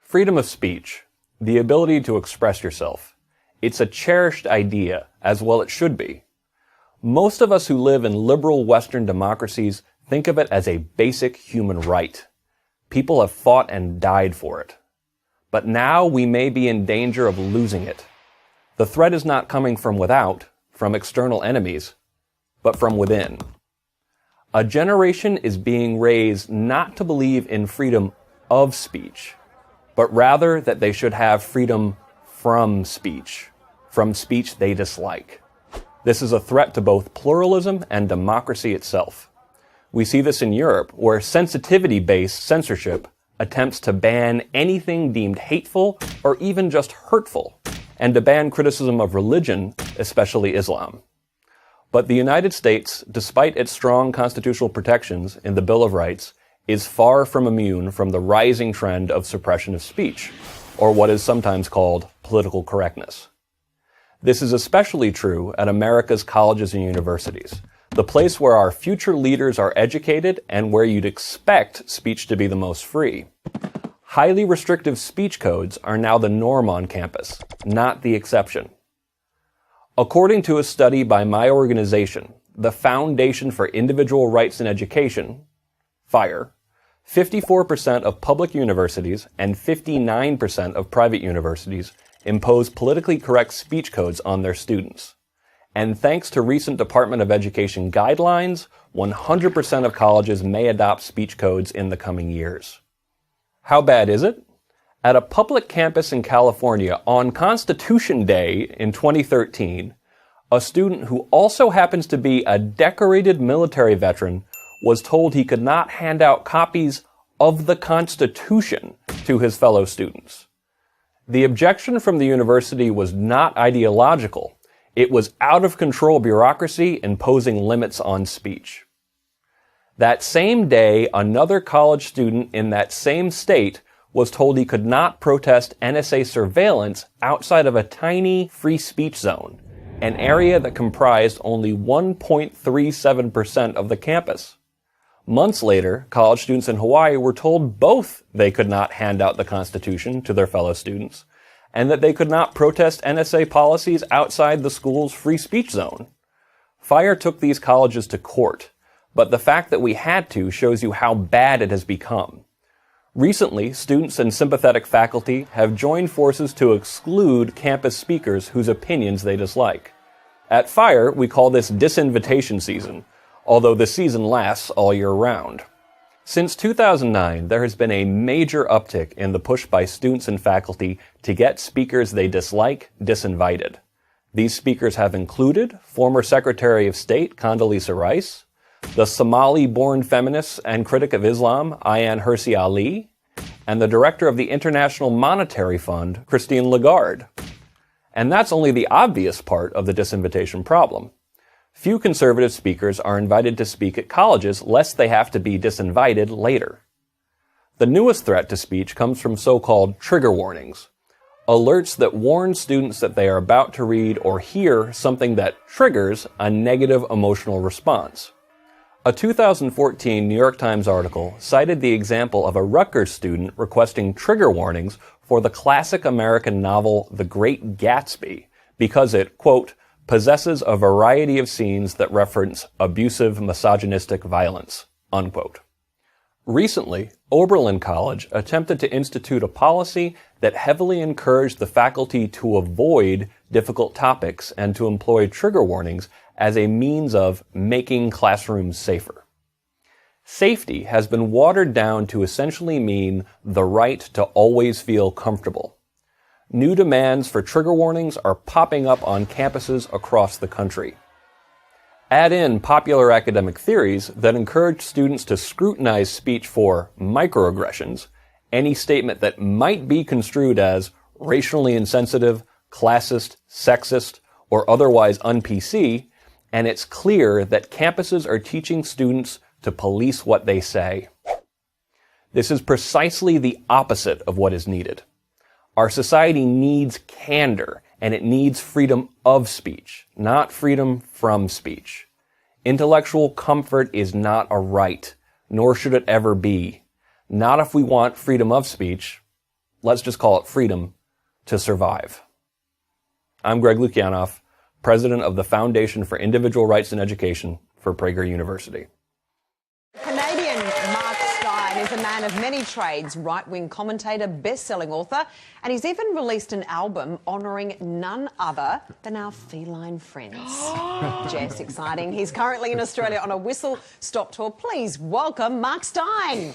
Freedom of speech, the ability to express yourself. It's a cherished idea, as well it should be. Most of us who live in liberal Western democracies think of it as a basic human right. People have fought and died for it. But now we may be in danger of losing it. The threat is not coming from without, from external enemies, but from within. A generation is being raised not to believe in freedom of speech, but rather that they should have freedom from speech they dislike. This is a threat to both pluralism and democracy itself. We see this in Europe, where sensitivity-based censorship attempts to ban anything deemed hateful or even just hurtful, and to ban criticism of religion, especially Islam. But the United States, despite its strong constitutional protections in the Bill of Rights, is far from immune from the rising trend of suppression of speech, or what is sometimes called political correctness. This is especially true at America's colleges and universities, the place where our future leaders are educated and where you'd expect speech to be the most free. Highly restrictive speech codes are now the norm on campus, not the exception. According to a study by my organization, the Foundation for Individual Rights in Education, FIRE, 54% of public universities and 59% of private universities impose politically correct speech codes on their students. And thanks to recent Department of Education guidelines, 100% of colleges may adopt speech codes in the coming years. How bad is it? At a public campus in California on Constitution Day in 2013, a student who also happens to be a decorated military veteran was told he could not hand out copies of the Constitution to his fellow students. The objection from the university was not ideological. It was out-of-control bureaucracy imposing limits on speech. That same day, another college student in that same state was told he could not protest NSA surveillance outside of a tiny free speech zone, an area that comprised only 1.37% of the campus. Months later, college students in Hawaii were told both they could not hand out the Constitution to their fellow students, and that they could not protest NSA policies outside the school's free speech zone. FIRE took these colleges to court, but the fact that we had to shows you how bad it has become. Recently, students and sympathetic faculty have joined forces to exclude campus speakers whose opinions they dislike. At FIRE, we call this disinvitation season, although the season lasts all year round. Since 2009, there has been a major uptick in the push by students and faculty to get speakers they dislike disinvited. These speakers have included former Secretary of State Condoleezza Rice, the Somali-born feminist and critic of Islam Ayaan Hirsi Ali, and the director of the International Monetary Fund, Christine Lagarde. And that's only the obvious part of the disinvitation problem. Few conservative speakers are invited to speak at colleges lest they have to be disinvited later. The newest threat to speech comes from so-called trigger warnings, alerts that warn students that they are about to read or hear something that triggers a negative emotional response. A 2014 New York Times article cited the example of a Rutgers student requesting trigger warnings for the classic American novel The Great Gatsby because it, quote, possesses a variety of scenes that reference abusive, misogynistic violence, unquote. Recently, Oberlin College attempted to institute a policy that heavily encouraged the faculty to avoid difficult topics and to employ trigger warnings as a means of making classrooms safer. Safety has been watered down to essentially mean the right to always feel comfortable. New demands for trigger warnings are popping up on campuses across the country. Add in popular academic theories that encourage students to scrutinize speech for microaggressions, any statement that might be construed as racially insensitive, classist, sexist, or otherwise un-PC, and it's clear that campuses are teaching students to police what they say. This is precisely the opposite of what is needed. Our society needs candor, and it needs freedom of speech, not freedom from speech. Intellectual comfort is not a right, nor should it ever be. Not if we want freedom of speech, let's just call it freedom, to survive. I'm Greg Lukianoff, president of the Foundation for Individual Rights in Education for Prager University. Canadian Mark Steyn is a man of many trades, right-wing commentator, best-selling author, and he's even released an album honouring none other than our feline friends. Jess, exciting. He's currently in Australia on a whistle-stop tour. Please welcome Mark Steyn.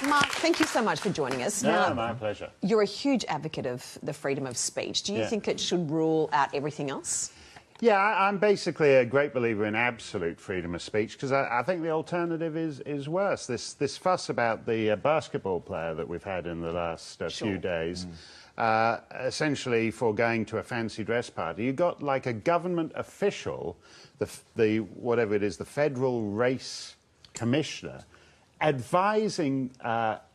Mark, thank you so much for joining us. No, my pleasure. You're a huge advocate of the freedom of speech. Do you think it should rule out everything else? Yeah, I'm basically a great believer in absolute freedom of speech because I think the alternative is worse. This fuss about the basketball player that we've had in the last few days, essentially for going to a fancy dress party. You got like a government official, the whatever it is, the Federal Race Commissioner, advising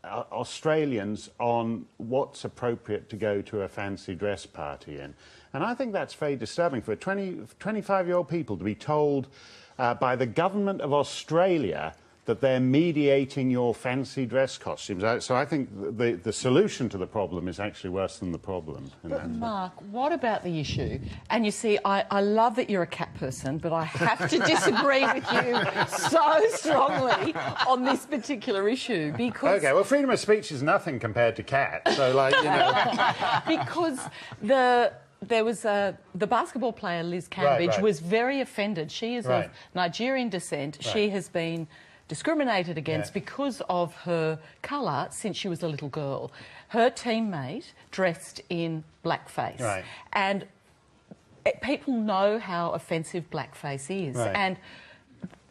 Australians on what's appropriate to go to a fancy dress party in. And I think that's very disturbing for 25-year-old people to be told by the government of Australia that they're mediating your fancy dress costumes. So I think the solution to the problem is actually worse than the problem. But Mark, what about the issue? And you see, I love that you're a cat person, but I have to disagree with you so strongly on this particular issue because... OK, well, freedom of speech is nothing compared to cats, so, like, you know... Because there was the basketball player Liz Cambridge was very offended. She is of Nigerian descent. She has been discriminated against because of her colour since she was a little girl. Her teammate dressed in blackface. And people know how offensive blackface is. And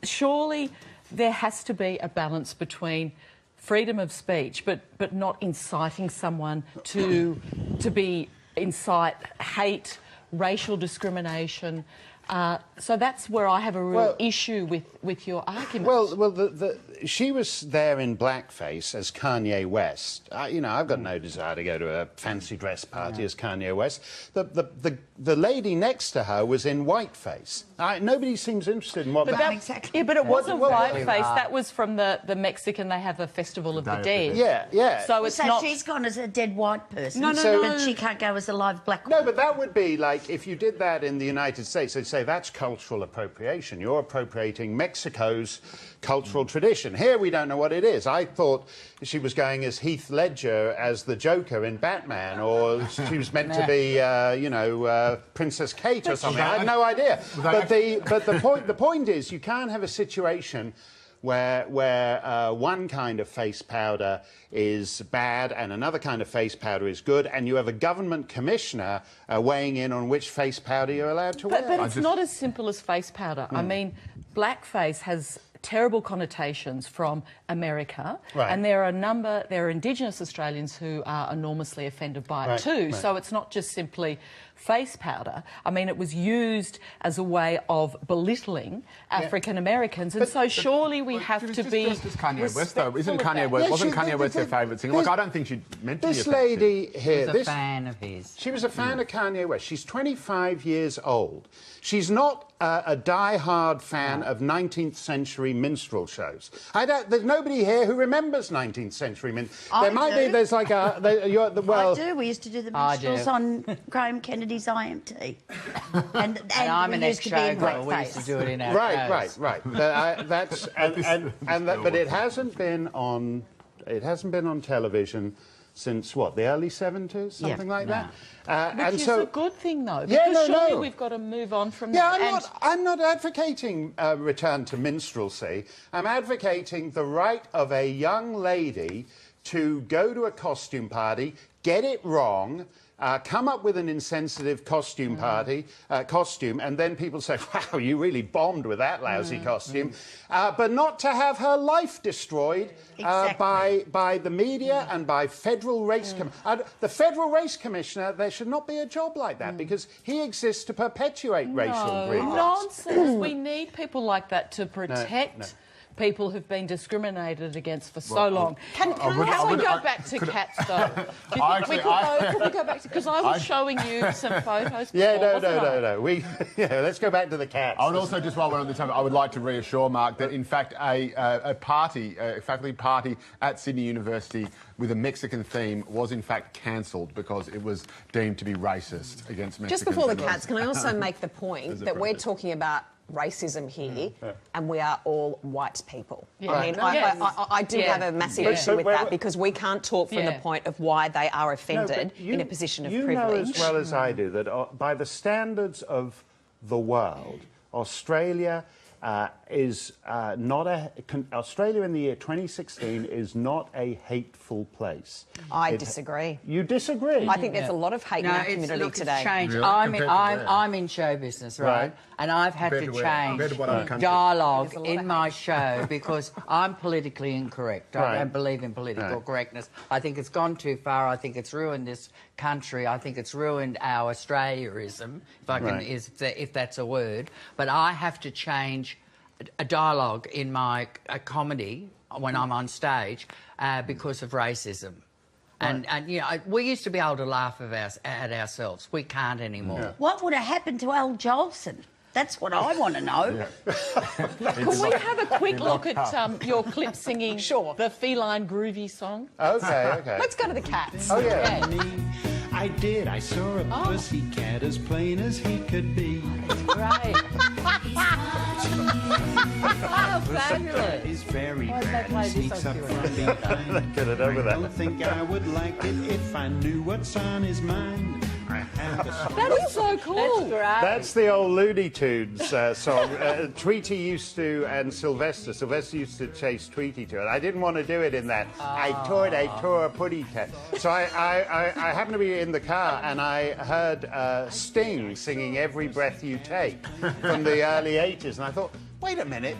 surely there has to be a balance between freedom of speech but not inciting someone to incite hate, racial discrimination. So that's where I have a real issue with your argument. Well, she was there in blackface as Kanye West. You know, I've got no desire to go to a fancy dress party as Kanye West. The lady next to her was in whiteface. Nobody seems interested in what... Yeah, but it wasn't whiteface. That was from the Mexican. They have a festival of the dead. Yeah. So it's not... she's gone as a dead white person. No. But she can't go as a live black one. No, but that would be like if you did that in the United States, they'd say that's cultural appropriation. You're appropriating Mexico's cultural tradition. Here we don't know what it is. I thought she was going as Heath Ledger as the Joker in Batman, or she was meant to be, Princess Kate or something. I had no idea. But the point is, you can't have a situation where one kind of face powder is bad and another kind of face powder is good, and you have a government commissioner weighing in on which face powder you're allowed to wear. But it's not as simple as face powder. I mean, blackface has terrible connotations from America, and there are Indigenous Australians who are enormously offended by it too. So it's not just simply face powder. I mean, it was used as a way of belittling African Americans, and so surely we have to be... Just Kanye West, though. Isn't Kanye West? Wasn't Kanye West her favourite singer? Look, I don't think she meant to be. This lady here, she was a fan of his. She was a fan of Kanye West. She's 25 years old. She's not a die-hard fan of 19th century minstrel shows. There's nobody here who remembers 19th century minstrel. There might be. There's like a. I do. We used to do the minstrels on Graham Kennedy's IMT. and I'm an ex-showgirl. We used to do it in our Right. But it hasn't been on. It hasn't been on television since what, the early 70s, something like that. Which is a good thing, though, because surely we've got to move on from that. I'm not advocating return to minstrelsy. I'm advocating the right of a young lady to go to a costume party, get it wrong, come up with an insensitive costume costume, and then people say, wow, you really bombed with that lousy costume, but not to have her life destroyed by the media and by Federal Race the Federal Race Commissioner. There should not be a job like that because he exists to perpetuate racial grievance. Nonsense. We need people like that to protect people who've been discriminated against for so long. Can we go back to cats, though? Could we go back to... Because I was showing you some photos before, no. Let's go back to the cats. I would also, just while we're on the topic, I would like to reassure Mark that, in fact, a faculty party at Sydney University with a Mexican theme was, in fact, cancelled because it was deemed to be racist against Mexicans. Just before the cats, can I also make the point that we're talking about racism here, and we are all white people. Yeah. I mean, I do have a massive issue with that, because we can't talk from the point of why they are offended in a position of privilege. You know as well as I do that by the standards of the world, Australia is not Australia in the year 2016 is not a hateful place. I disagree. You disagree? I think there's a lot of hate in our community today. It's changed. Really? I'm in show business, right? And I've had to change dialogue in my show because I'm politically incorrect. I don't believe in political correctness. I think it's gone too far. I think it's ruined this country. I think it's ruined our Australianism, if I can, if that's a word. But I have to change a dialogue in my comedy when I'm on stage because of racism. And you know, we used to be able to laugh at ourselves. We can't anymore. Yeah. What would have happened to Al Jolson? That's what I want to know. Can we have a quick look at your clip singing the feline groovy song? Okay. Let's go to the cats. Oh, yeah. I did. I saw a pussycat as plain as he could be. Right. Oh, fabulous. He's very bad. He sneaks up from behind. Get it over I don't think I would like it if I knew what's on his mind. That is so cool. That's great. That's the old Looney Tunes song. Tweety used to, and Sylvester used to chase Tweety to it. I didn't want to do it in that. I tore a putty cat. So I happened to be in the car and I heard Steyn singing Every Breath You Take from the early 80s. And I thought, wait a minute.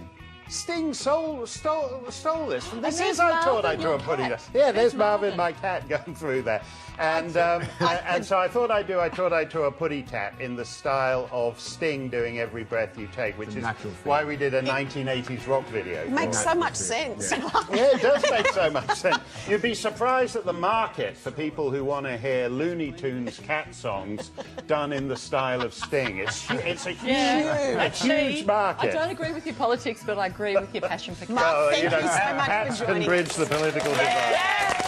Steyn stole this from this. Is I taught I drew a putty. Yeah, there's Marvin, my cat, going through there. And so I thought I'd do I taught I drew a putty tat in the style of Sting doing Every Breath You Take, which is why we did a 1980s rock video. It makes so much sense. Yeah, it does make so much sense. You'd be surprised at the market for people who want to hear Looney Tunes cat songs done in the style of Sting. It's a huge market. I don't agree with your politics, but I agree with your passion for cats. Well, Thank you so much cats for joining can bridge the political divide.